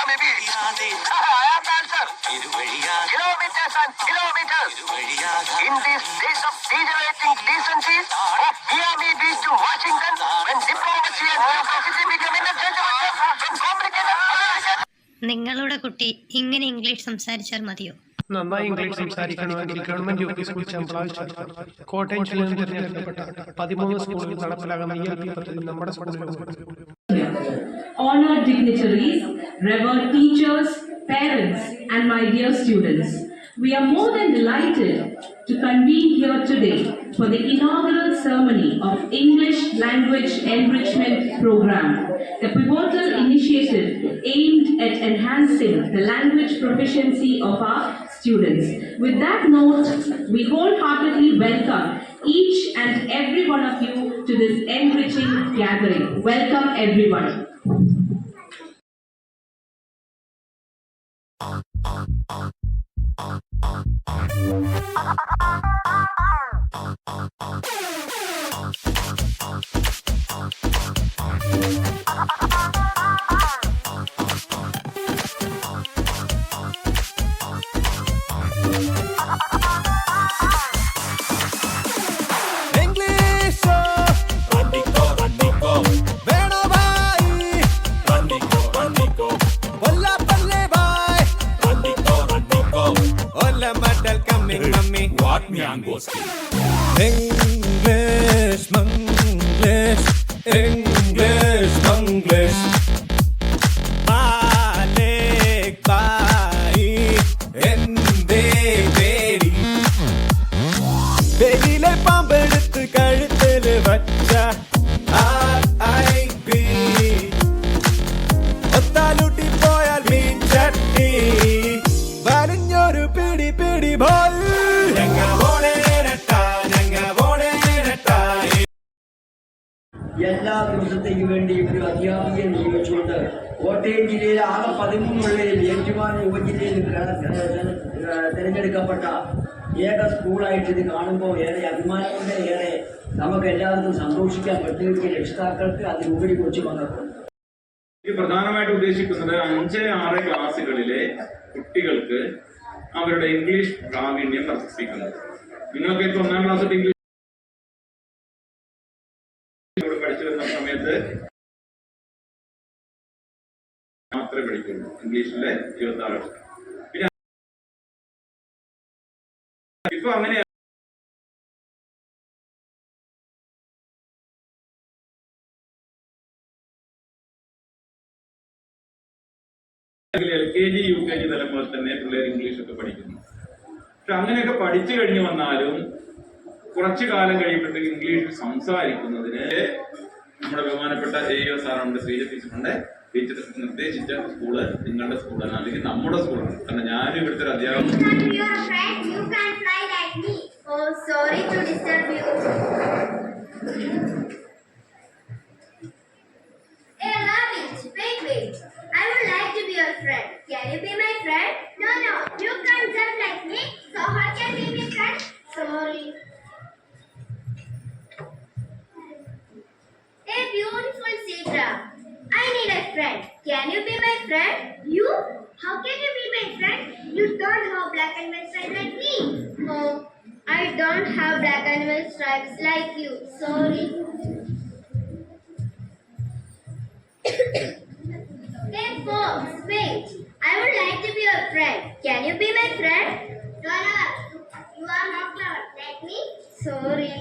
maybe. I have the answer. Kilometers and kilometers. In these days of degenerating decencies, of Miami Beach to Washington, when diplomacy and geography become interchangeable, when complicated. നിങ്ങളുടെ കുട്ടി ഇങ്ങനെ English സംസാരിച്ചാൽ മതിയോ? നന്നായി English സംസാരിക്കണമെങ്കിൽ government U P school ചെമ്പ്രാവശ്യം കോട്ടയം ജില്ലയിൽ തിരഞ്ഞെടുക്കപ്പെട്ട 13 സ്കൂളുകൾ നടപ്പിലാകുന്ന ELP പദ്ധതി നമ്മുടെ സ്കൂളുകളിൽ Honored dignitaries, revered teachers, parents, and my dear students, we are more than delighted to convene here today for the inaugural ceremony of English Language Enrichment Program, a pivotal initiative aimed at enhancing the language proficiency of our students. With that note, we wholeheartedly welcome each and every one of you to this enriching gathering. Welcome everyone. English, Manglish, English, Manglish. Malik Bai, Ende Beri. Belile pambeduthu kaluthil vacha RIP. Ottalutti poyal meen chatti. Valinjoru pidi pidi ball. എല്ലാ ദിവസത്തേക്ക് വേണ്ടി ഒരു അധ്യാപികയെ നിയമിച്ചുകൊണ്ട് കോട്ടയം ജില്ലയിലെ ആകെ 13 ജില്ലയിൽ ഏറ്റുമാനൂർ ഉപജില്ലയിൽ തിരഞ്ഞെടുക്കപ്പെട്ട ഏക സ്കൂളായിട്ട് ഇത് കാണുമ്പോൾ ഏറെ അഭിമാനമുണ്ട്, ഏറെ നമുക്ക് എല്ലാവർക്കും സന്തോഷിക്കാൻ പറ്റുന്ന രക്ഷിതാക്കൾക്ക് അതിനുപരി കുറിച്ച് പങ്കെടുക്കും. പ്രധാനമായിട്ട് ഉദ്ദേശിക്കുന്നത് 5-6 ക്ലാസ്സുകളിലെ കുട്ടികൾക്ക് അവരുടെ ഇംഗ്ലീഷ് പ്രാവീണ്യം വർദ്ധിപ്പിക്കുന്നത്. നിങ്ങൾക്ക് ഇപ്പോൾ 1ാം ക്ലാസ് ഇംഗ്ലീഷ് പഠിച്ചു വരുന്ന സമയത്ത് മാത്രമേ പഠിക്കുള്ളൂ, ഇംഗ്ലീഷിലെ 26 വർഷം. പിന്നെ ഇപ്പൊ അങ്ങനെയാണ്. LKG UKG തലം പോലെ തന്നെ പിള്ളേർ ഇംഗ്ലീഷൊക്കെ പഠിക്കുന്നു. പക്ഷെ അങ്ങനെയൊക്കെ പഠിച്ചു കഴിഞ്ഞു വന്നാലും കുറച്ചു കാലം കഴിയുമ്പോഴത്തേക്ക് ഇംഗ്ലീഷിൽ സംസാരിക്കുന്നതിന് നമ്മുടെ ബഹുമാനപ്പെട്ട AO സാറുണ്ട്, ശ്രീജ ടീച്ചറുണ്ട്. ടീച്ചർ നിർദ്ദേശിച്ച സ്കൂള് നിങ്ങളുടെ സ്കൂളാണ്, അല്ലെങ്കിൽ നമ്മുടെ സ്കൂളാണ്. കാരണം ഞാനും ഇവിടുത്തെ ഒരു അധ്യാപകൻ. I would like to be your friend. Can you be my friend? No, you can't jump like me. So how can you be my friend? Sorry. A beautiful zebra. I need a friend. Can you be my friend? You? How can you be my friend? You don't have black and white stripes like me. Oh, I don't have black and white stripes like you. Sorry. Hey folks, wait. I would like to be your friend. Can you be my friend? No, you are not clever like me. Sorry.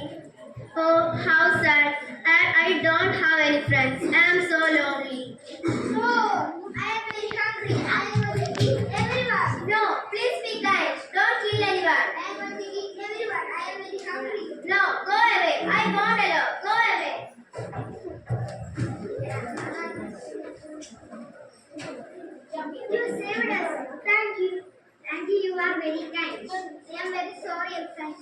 Oh, how sad. I don't have any friends. I am so lonely. Oh, I am very hungry. I want to eat everyone. No, please be kind. Don't kill anyone. I want to eat everyone. I am very hungry. No, go away. I want alone. Go away. You saved us. Thank you. You are very kind. I am very sorry, friends.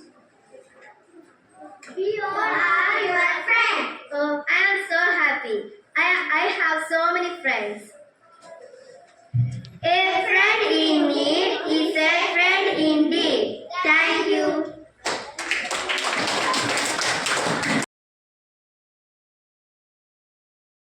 We all are your friends. Oh, I am so happy. I have so many friends.